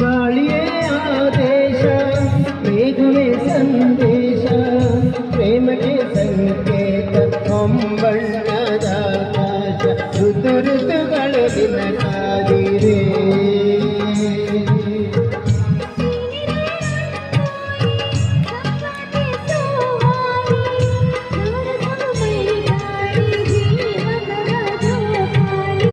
ಗಾಳಿಯೇ ಆದೇಶ ಮೇಘವೇ ಸಂದೇಶ ಪ್ರೇಮಕ್ಕೆ ಸಂಕೇತ ಹೊಂಬಣ್ಣದ ಆಕಾಶ ಋತು ಋತುಗಳ